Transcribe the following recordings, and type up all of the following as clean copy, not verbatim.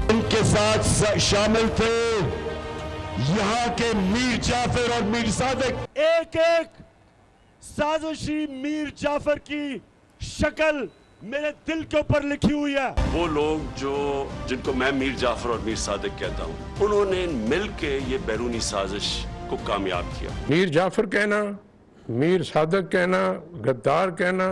उनके साथ शामिल थे यहां के मीर जाफर और मीर सादिक। एक एक साजिशी मीर जाफर की शक्ल मेरे दिल के ऊपर लिखी हुई है। वो लोग जिनको मैं मीर जाफर और मीर सादिक कहता हूँ, उन्होंने मिलके ये बैरूनी साजिश को कामयाब किया। मीर जाफर कहना, मीर सादिक कहना, गद्दार कहना,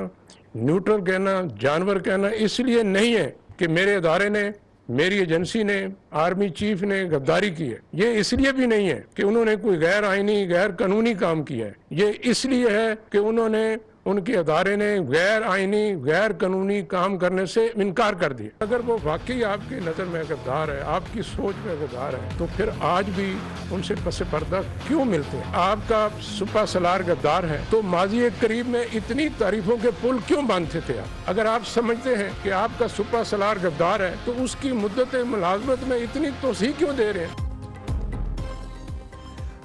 न्यूट्रल कहना, जानवर कहना इसलिए नहीं है कि मेरे अदारे ने, मेरी एजेंसी ने, आर्मी चीफ ने गद्दारी की है। ये इसलिए भी नहीं है कि उन्होंने कोई गैर आईनी, गैर कानूनी काम किया है। ये इसलिए है कि उन्होंने, उनके अदारे ने गैर आईनी, गैर कानूनी काम करने से इनकार कर दिया। अगर वो वाकई आपकी नज़र में गद्दार है, आपकी सोच में गद्दार है, तो फिर आज भी उनसे पस पर्दा क्यों मिलते हैं? आपका सुपा सलार गद्दार है तो माजी करीब में इतनी तारीफों के पुल क्यों बांधते थे आप? अगर आप समझते हैं कि आपका सुपा सलार गद्दार है तो उसकी मुद्दत मुलाजमत में इतनी तोसी क्यों दे रहे हैं?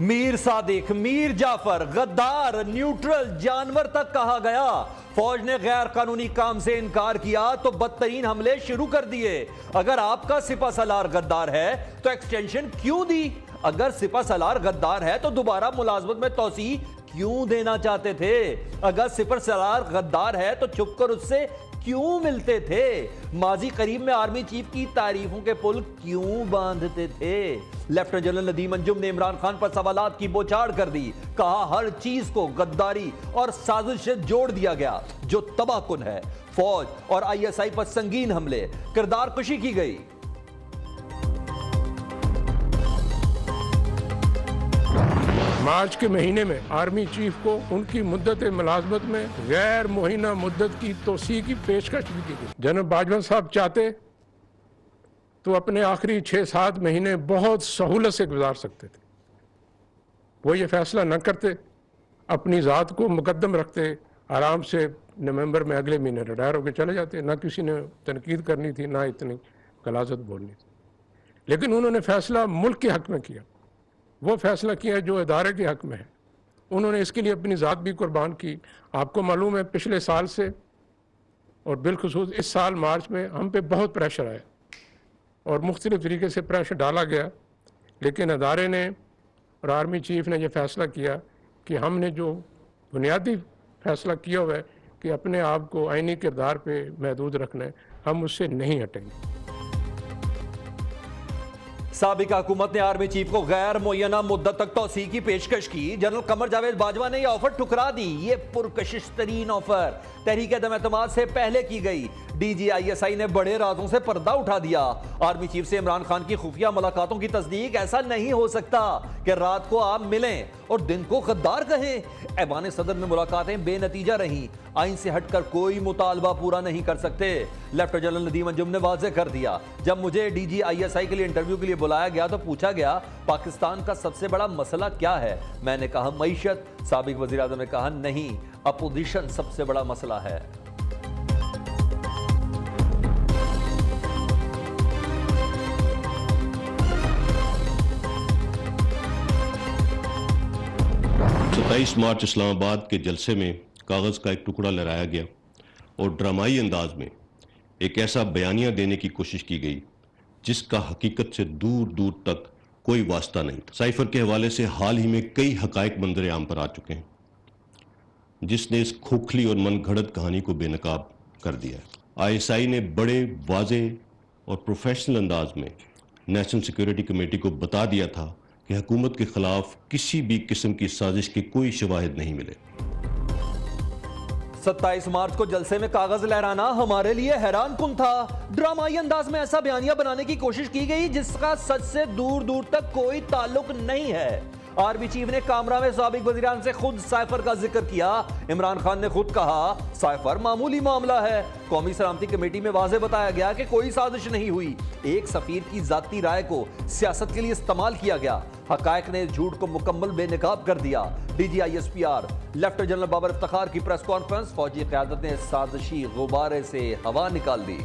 मीर सादिक, मीर जाफर, गद्दार, न्यूट्रल, जानवर तक कहा गया। फौज ने गैर कानूनी काम से इनकार किया तो बदतरीन हमले शुरू कर दिए। अगर आपका सिपा सलार गद्दार है तो एक्सटेंशन क्यों दी? अगर सिपा सलार गद्दार है तो दोबारा मुलाजमत में तोसी क्यों देना चाहते थे? अगर सिपा सलार गद्दार है तो छुप कर उससे क्यों मिलते थे? माजी करीब में आर्मी चीफ की तारीफों के पुल क्यों बांधते थे? लेफ्टिनेंट जनरल नदीम अंजुम ने इमरान खान पर सवालात की बौछार कर दी। कहा हर चीज को गद्दारी और साजिश से जोड़ दिया गया जो तबाहकुन है। फौज और आईएसआई पर संगीन हमले, किरदार कुशी की गई। मार्च के महीने में आर्मी चीफ को उनकी मुद्दत मुलाजमत में गैर मुहिना मुद्दत की तोसी की पेशकश भी की गई। जनरल बाजवा साहब चाहते तो अपने आखिरी 6-7 महीने बहुत सहूलत से गुजार सकते थे। वो ये फैसला न करते, अपनी ज़ात को मुकद्दम रखते, आराम से नवंबर में अगले महीने रिटायर होकर चले जाते। ना किसी ने तनकीद करनी थी, ना इतनी गलाजत बोलनी थी। लेकिन उन्होंने फैसला मुल्क के हक में किया, वो फैसला किया जो इदारे के हक में है। उन्होंने इसके लिए अपनी ज़ात भी कुर्बान की। आपको मालूम है पिछले साल से और बिलखुसूस इस साल मार्च में हम पे बहुत प्रेशर आया और मुख्तलिफ तरीके से प्रेशर डाला गया, लेकिन अदारे ने और आर्मी चीफ ने यह फैसला किया कि हमने जो बुनियादी फैसला किया हुआ है कि अपने आप को आईनी किरदार पे महदूद रखना है, हम उससे नहीं हटेंगे। साबिका हुकूमत ने आर्मी चीफ को गैर मुय्यना मुद्दत तक तौसी की पेशकश की। जनरल कमर जावेद बाजवा ने यह ऑफर ठुकरा दी। ये पुरकशिश तरीन ऑफर तहरीक अदम एतमाद से पहले की गई। DGISI ने बड़े राजों से पर्दा उठा दिया। आर्मी चीफ से इमरान खान की खुफिया मुलाकातों की तस्दीक। ऐसा नहीं हो सकता कि रात को आप मिलें और दिन को गद्दार कहें। ऐवान सदर में मुलाकातें बेनतीजा रहीं। आइन से हटकर कोई मुतालबा पूरा नहीं कर सकते। लेफ्टिनेंट जनरल नदीम अंजुम ने वाज़ेह कर दिया। जब मुझे DGISI के लिए इंटरव्यू के लिए बुलाया गया तो पूछा गया पाकिस्तान का सबसे बड़ा मसला क्या है? मैंने कहा मईशत। साबिक वज़ीर आज़म ने कहा नहीं, अपोजिशन सबसे बड़ा मसला है। मार्च इस्लामाबाद के जलसे में कागज़ का एक टुकड़ा लहराया गया और ड्रामाई अंदाज में एक ऐसा बयानिया देने की कोशिश की गई जिसका हकीकत से दूर दूर तक कोई वास्ता नहीं। साइफर के हवाले से हाल ही में कई हकायक मंजर आम पर आ चुके हैं जिसने इस खोखली और मनगढ़ंत कहानी को बेनकाब कर दिया है। ISI ने बड़े वाजे और प्रोफेशनल अंदाज में नेशनल सिक्योरिटी कमेटी को बता दिया था कि हुकूमत के खिलाफ किसी भी किस्म की साजिश के कोई शवाहिद नहीं मिले। 27 मार्च को जलसे में कागज लहराना हमारे लिए हैरान कुन था। ड्रामाई अंदाज में ऐसा बयानिया बनाने की कोशिश की गई जिसका सच से दूर दूर तक कोई ताल्लुक नहीं है। आर्मी चीफ ने कामरा में साबिक वज़ीरान से खुद साइफर का जिक्र किया। इमरान खान ने खुद कहा साइफर मामूली मामला है। कौमी सलामती कमेटी में वाज़ेह बताया गया कि कोई साजिश नहीं हुई। एक सफीर की जाती राय को सियासत के लिए इस्तेमाल किया गया। हकायक ने झूठ को मुकम्मल बेनकाब कर दिया। DGISPR lieutenant general Babar Iftikhar की प्रेस कॉन्फ्रेंस। फौजी क़यादत ने साजिशी गुब्बारे से हवा निकाल दी।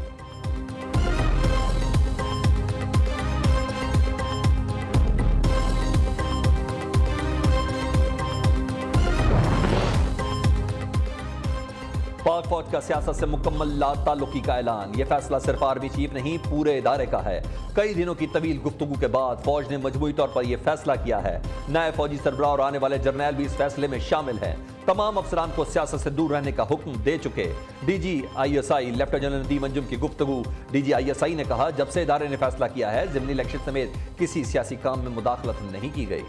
पाक फौज का सियासत से मुकम्मल लाताल्लुकी का ऐलान। यह फैसला सिर्फ आर्मी चीफ नहीं, पूरे इदारे का है। कई दिनों की तवील गुफ्तगू के बाद फौज ने मजमूई तौर पर यह फैसला किया है। नए फौजी सरबराह और आने वाले जर्नैल भी इस फैसले में शामिल हैं। तमाम अफसरान को सियासत से दूर रहने का हुक्म दे चुके DGISI lieutenant general Nadeem Anjum की गुफ्तगू। DGISI ने कहा, जब से इदारे ने फैसला किया है, ज़िमनी इलेक्शन समेत किसी सियासी काम में मुदाखलत नहीं की गई।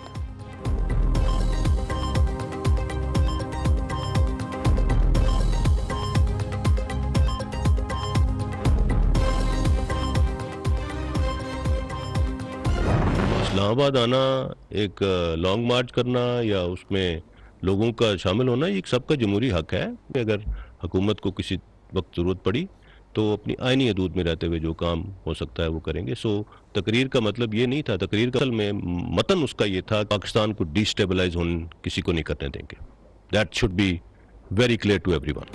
इस्लामाबाद आना, एक लॉन्ग मार्च करना या उसमें लोगों का शामिल होना, ये सबका जमहूरी हक है। अगर हुकूमत को किसी वक्त ज़रूरत पड़ी तो अपनी आईनी हदूद में रहते हुए जो काम हो सकता है वो करेंगे। सो तकरीर का मतलब ये नहीं था। तकरीर का असल में मतन उसका ये था, पाकिस्तान को डिस्टेबलाइज होने किसी को नहीं करने देंगे। That should be very clear to everyone.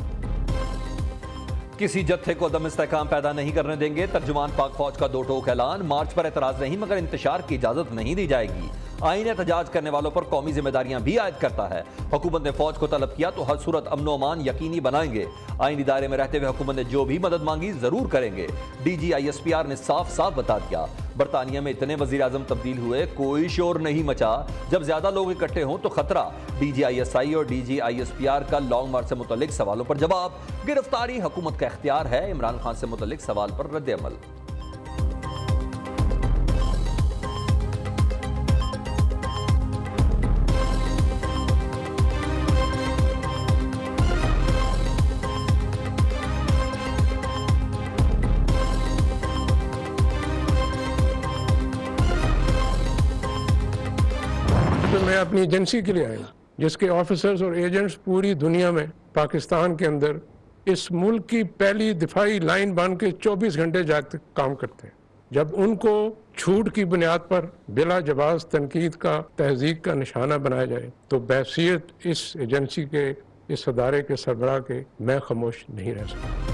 किसी जत्थे को दम इस्तेहकाम पैदा नहीं करने देंगे। तर्जुमान पाक फौज का दो टोक ऐलान। मार्च पर एतराज नहीं, मगर इंतशार की इजाजत नहीं दी जाएगी। आईन एहतजाज करने वालों पर कौमी जिम्मेदारियां भी आयद करता है। हुकूमत ने फौज को तलब किया तो हर सूरत अमन व अमान यकीनी बनाएंगे। आईन इदारे में रहते हुए हुकूमत ने जो भी मदद मांगी जरूर करेंगे। DGISPR ने साफ साफ बता दिया। बरतानिया में इतने वजीर आजम तब्दील हुए, कोई शोर नहीं मचा। जब ज्यादा लोग इकट्ठे हों तो खतरा। DGISI और DGISPR का लॉन्ग मार्च से मुतल्लिक सवालों पर जवाब। गिरफ्तारी हुकूमत का इख्तियार है। इमरान खान से मुतल्लिक सवाल पर रद्द अमल। मैं अपनी एजेंसी के लिए आया, जिसके ऑफिसर्स और एजेंट्स पूरी दुनिया में पाकिस्तान के अंदर इस मुल्क की पहली दिफाई लाइन बन के 24 घंटे जागते काम करते हैं। जब उनको छूट की बुनियाद पर बिला जवाब तनकीद का, तहजीक का निशाना बनाया जाए तो बहसीयत इस एजेंसी के, इस अदारे के सरबराह के, मैं खामोश नहीं रह सकता।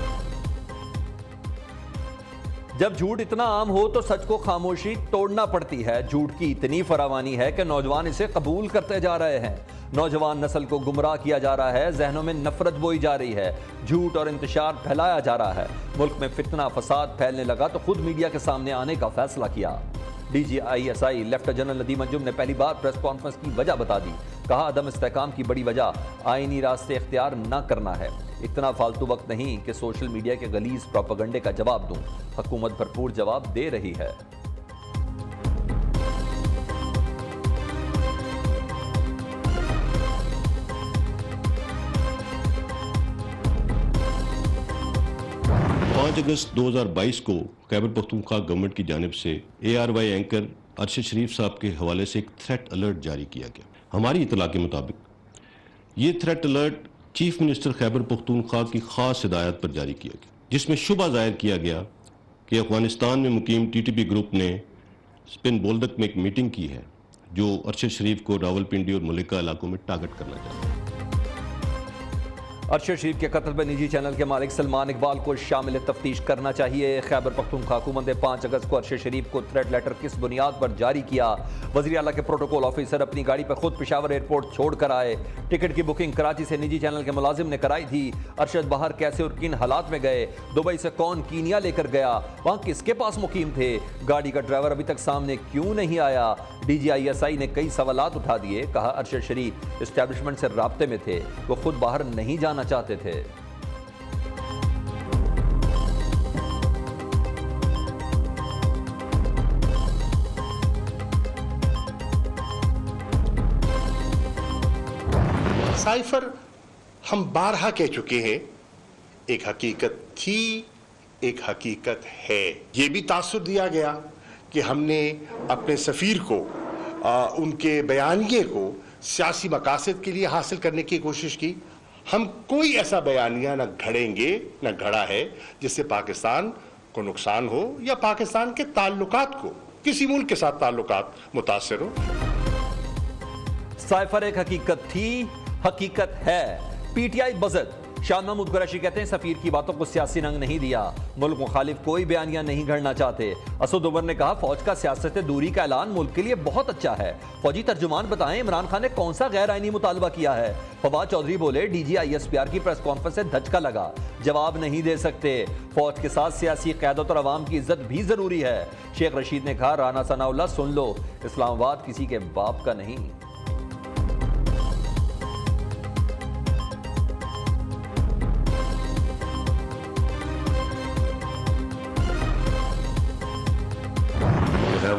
जब झूठ इतना आम हो तो सच को खामोशी तोड़ना पड़ती है। झूठ की इतनी फरावानी है कि नौजवान इसे कबूल करते जा रहे हैं। नौजवान नस्ल को गुमराह किया जा रहा है, जहनों में नफरत बोई जा रही है, झूठ और इंतशार फैलाया जा रहा है। मुल्क में फितना फसाद फैलने लगा तो खुद मीडिया के सामने आने का फैसला किया। DGISI lieutenant general Nadeem Anjum ने पहली बार प्रेस कॉन्फ्रेंस की वजह बता दी। कहा, अदम इस्तेहकाम की बड़ी वजह आईनी रास्ते इख्तियार न करना है। इतना फालतू वक्त नहीं कि सोशल मीडिया के गलीज प्रोपेगेंडे का जवाब दूं। हुकूमत भरपूर जवाब दे रही है। अगस्त 2022 को खैबर पख्तूनख्वा गवर्नमेंट की जानिब से ARY एंकर अरशद शरीफ साहब के हवाले से एक थ्रेट अलर्ट जारी किया गया। हमारी इतला के मुताबिक ये threat alert chief minister Khyber Pakhtunkhwa की खास हिदायत पर जारी किया गया, जिसमें शुबा जाहिर किया गया कि अफगानिस्तान में मुकीम TTP ग्रुप ने स्पिन बोल्दक में एक मीटिंग की है जो अरशद शरीफ को रावलपिंडी और मुलिका इलाकों में टारगेट करना चाहता है। अरशद शरीफ के कत्ल पर निजी चैनल के मालिक सलमान इकबाल को शामिल तफ्तीश करना चाहिए। खैबर पख्तूनख्वा हुकूमत ने 5 अगस्त को अरशद शरीफ को थ्रेट लेटर किस बुनियाद पर जारी किया। वज़ीर आला के प्रोटोकॉल ऑफिसर अपनी गाड़ी पर खुद पेशावर एयरपोर्ट छोड़ कर आए। टिकट की बुकिंग कराची से निजी चैनल के मुलाजिम ने कराई थी। अरशद बाहर कैसे और किन हालात में गए, दुबई से कौन कीनिया लेकर गया, वहाँ किसके पास मुकीम थे, गाड़ी का ड्राइवर अभी तक सामने क्यों नहीं आया। DGISI ने कई सवालात उठा दिए। कहा, अरशद शरीफ एस्टैब्लिशमेंट से राब्ते में थे, वो खुद बाहर नहीं जाना चाहते थे। साइफर हम बारहा कह चुके हैं, एक हकीकत थी, एक हकीकत है। ये भी तासुर दिया गया कि हमने अपने सफीर को उनके बयानिए को सियासी मकासद के लिए हासिल करने की कोशिश की। हम कोई ऐसा बयानिया न घड़ेंगे, न घड़ा है जिससे पाकिस्तान को नुकसान हो या पाकिस्तान के ताल्लुकात को, किसी मुल्क के साथ ताल्लुकात मुतासिर हो। साइफर एक हकीकत थी, हकीकत है। PTI बजट शाह महमूद कुरैशी कहते हैं सफीर की बातों को सियासी रंग नहीं दिया, मुल्क मुखालिफ कोई बयानियां नहीं गढ़ना चाहते। असद उमर ने कहा फौज का सियासत दूरी का ऐलान मुल्क के लिए बहुत अच्छा है। फौजी तर्जुमान बताएं इमरान खान ने कौन सा गैर आईनी मुतालबा किया है। फवाद चौधरी बोले DGISPR की प्रेस कॉन्फ्रेंस से धचका लगा, जवाब नहीं दे सकते। फौज के साथ सियासी क़यादत और अवाम की इज्जत भी जरूरी है। शेख रशीद ने कहा राना सनाउल्लाह सुन लो, इस्लामाबाद किसी के बाप का नहीं।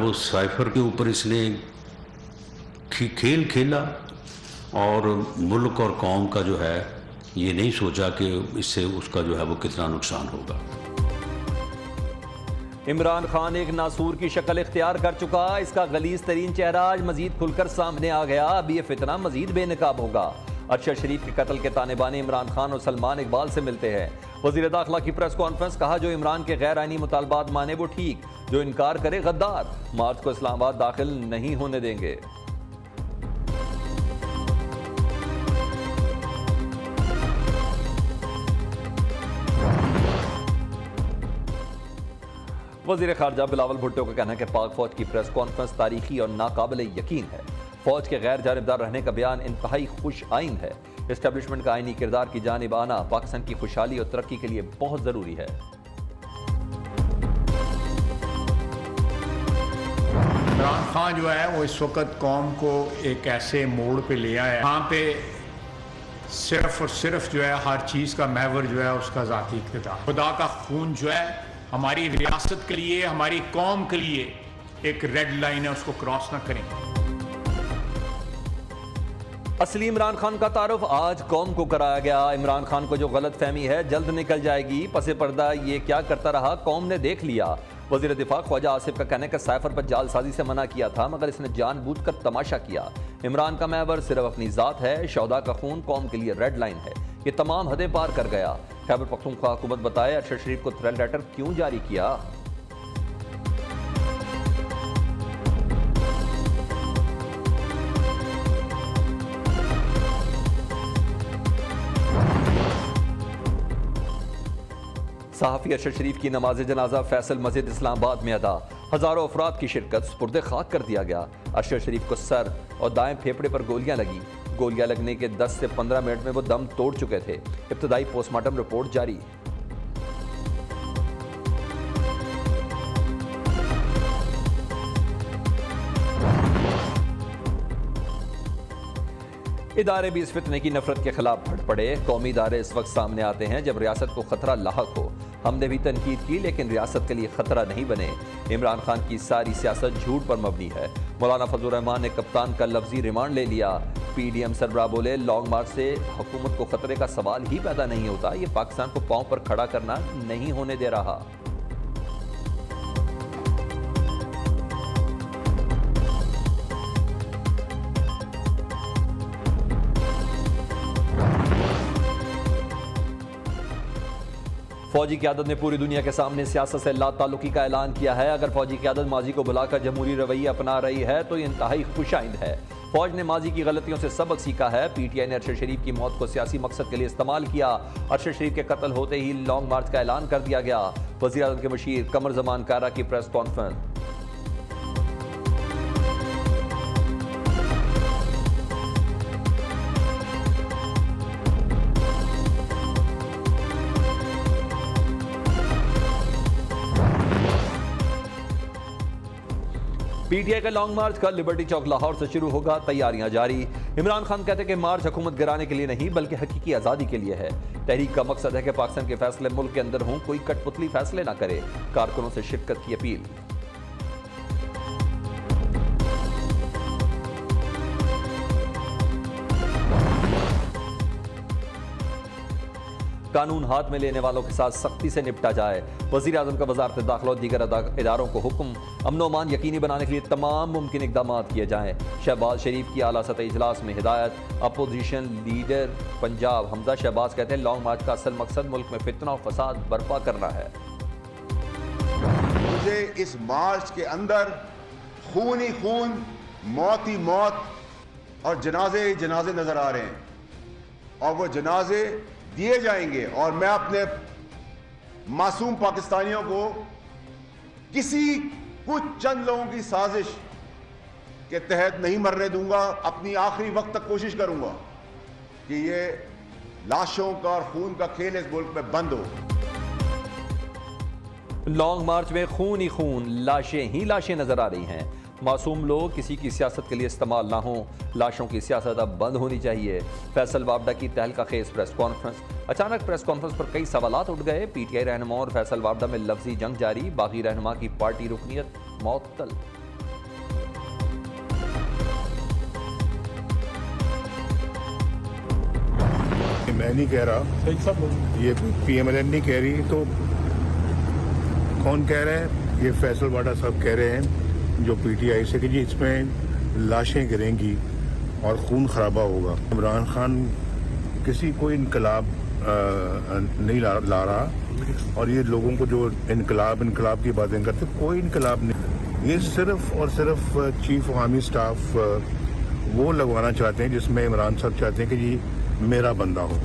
वो साइफर के ऊपर इसने खेल खेला और मुल्क और कौम का जो है ये नहीं सोचा कि इससे उसका जो है वो कितना नुकसान होगा। इमरान खान एक नासूर की शक्ल इख्तियार कर चुका, इसका गलीज तरीन चेहरा आज मजीद खुलकर सामने आ गया। अब ये फितना मजीद बेनकाब होगा। अरशद शरीफ के कत्ल के तानेबाने इमरान खान और सलमान इकबाल से मिलते हैं। वजीर दाखिला की प्रेस कॉन्फ्रेंस, कहा जो इमरान के गैर आईनी मुतालबात माने वो ठीक, जो इनकार करे गद्दार। मार्च को इस्लामाबाद दाखिल नहीं होने देंगे। वजीर खारजा बिलावल भुट्टो का कहना है कि पाक फौज की प्रेस कॉन्फ्रेंस तारीखी और नाकाबिल यकीन है। फौज के गैर जानिबदार रहने का बयान इंतहाई खुश आइन है। एस्टेब्लिशमेंट का आईनी किरदार की जानिब आना पाकिस्तान की खुशहाली और तरक्की के लिए बहुत जरूरी है। इमरान खान जो है वो इस वक्त कौम को एक ऐसे मोड़ पे ले आया है जहाँ पे सिर्फ और सिर्फ जो है हर चीज़ का महवर जो है उसका ज़ाती इक़्तिदार। खुदा का खून जो है हमारी रियासत के लिए, हमारी कौम के लिए एक रेड लाइन है, उसको क्रॉस ना करें। असली इमरान खान का तारुफ आज कौम को कराया गया। इमरान खान को जो गलत फहमी है जल्द निकल जाएगी। पसे पर्दा ये क्या करता रहा कौम ने देख लिया। वजीर दिफा ख्वाजा आसिफ का कहना है कि साइफर पर जालसाजी से मना किया था मगर इसने जानबूझकर तमाशा किया। इमरान का महवर सिर्फ अपनी जात है, शौदा का खून कौम के लिए रेड लाइन है। ये तमाम हदें पार कर गया। खैबर पख्तूनख्वा हुकूमत बताए अरशद शरीफ को थ्रेल लेटर क्यों जारी किया। सहाफ़ी अरशद शरीफ की नमाज जनाजा फैसल मस्जिद इस्लामाबाद में अदा। हजारों अफराद की शिरकत, सुपुर्दे खाक कर दिया गया। अरशद शरीफ को सर और दाएं फेफड़े पर गोलियां लगी। गोलियां लगने के 10 से 15 मिनट में वो दम तोड़ चुके थे। इब्तदाई पोस्टमार्टम रिपोर्ट जारी। इदारे भी इस फितने की नफरत के खिलाफ फट पड़े। कौमी इदारे इस वक्त सामने आते हैं जब रियासत को खतरा लाहक हो। हमने भी तनकीद की लेकिन रियासत के लिए खतरा नहीं बने। इमरान खान की सारी सियासत झूठ पर मबनी है। मौलाना फजलुर रहमान ने कप्तान का लफ्जी रिमांड ले लिया। PDM सरबराह बोले लॉन्ग मार्च से हुकूमत को खतरे का सवाल ही पैदा नहीं होता। ये पाकिस्तान को पांव पर खड़ा करना नहीं होने दे रहा। फौजी क़यादत ने पूरी दुनिया के सामने सियासत से ला ताल्लुकी का ऐलान किया है। अगर फौजी क़यादत माजी को बुलाकर जमहूरी रवैया अपना रही है तो ये इंतहाई खुशाइंद है। फौज ने माजी की गलतियों से सबक सीखा है। PTI ने अरशद शरीफ की मौत को सियासी मकसद के लिए इस्तेमाल किया। अरशद शरीफ के कत्ल होते ही लॉन्ग मार्च का ऐलान कर दिया गया। वज़ीर आज़म के मशीर कमर ज़मान कारा की प्रेस कॉन्फ्रेंस। PTI का लॉन्ग मार्च कल लिबर्टी चौक लाहौर से शुरू होगा। तैयारियां जारी। इमरान खान कहते हैं कि मार्च हुकूमत गिराने के लिए नहीं बल्कि हकीकी आज़ादी के लिए है। तहरीक का मकसद है कि पाकिस्तान के फैसले मुल्क के अंदर हों, कोई कठपुतली फैसले ना करे। कारकुनों से शिरकत की अपील। कानून हाथ में लेने वालों के साथ सख्ती से निपटा जाए। वज़ीर आज़म का वज़ारत दाखिला और दीगर इदारों को हुक्म, अमन अमान यकीनी बनाने के लिए तमाम मुमकिन इक़दाम किए जाएँ। शहबाज शरीफ की आला सतह इजलास में हिदायत। अपोजिशन लीडर पंजाब हमजा शहबाज कहते हैं लॉन्ग मार्च का असल मकसद मुल्क में फितना और फसाद बर्पा करना है। मुझे इस मार्च के अंदर खून ही खून, मौत ही मौत और जनाजे ही जनाजे नजर आ रहे हैं और वो जनाजे दिए जाएंगे और मैं अपने मासूम पाकिस्तानियों को किसी कुछ चंद लोगों की साजिश के तहत नहीं मरने दूंगा। अपनी आखिरी वक्त तक कोशिश करूंगा कि ये लाशों का और खून का खेल इस मुल्क में बंद हो। लॉन्ग मार्च में खून ही खून, लाशें ही लाशें नजर आ रही हैं। मासूम लोग किसी की सियासत के लिए इस्तेमाल ना हो। लाशों की सियासत अब बंद होनी चाहिए। फैसल वापडा की तहलका खेज प्रेस कॉन्फ्रेंस। अचानक प्रेस कॉन्फ्रेंस पर कई सवालात उठ गए। पीटीआई रहनुमा और फैसल वापडा में लफ्जी जंग जारी। बागी रहनुमा की पार्टी रुकनियत मअतल। मैं नहीं कह रहा, ये पीएमएलएन नहीं कह रही, तो कौन कह रहा है? ये फैसल वापडा साहब कह रहे हैं जो पीटीआई से कि जी इसमें लाशें गिरेंगी और खून खराबा होगा। इमरान खान किसी को इनकलाब नहीं ला रहा, और ये लोगों को जो इनकलाब की बातें करते, कोई इनकलाब नहीं। ये सिर्फ और सिर्फ चीफ ऑफ आर्मी स्टाफ वो लगवाना चाहते हैं जिसमें इमरान साहब चाहते हैं कि जी मेरा बंदा हो।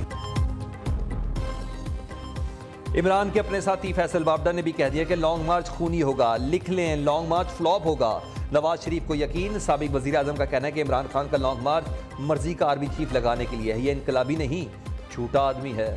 इमरान के अपने साथी फैसल वापडा ने भी कह दिया कि लॉन्ग मार्च खूनी होगा। लिख लें, लॉन्ग मार्च फ्लॉप होगा। नवाज शरीफ को यकीन। साबिक वजीर आजम का कहना है कि इमरान खान का लॉन्ग मार्च मर्जी का आर्मी चीफ लगाने के लिए है। यह इनकलाबी नहीं, झूठा आदमी है।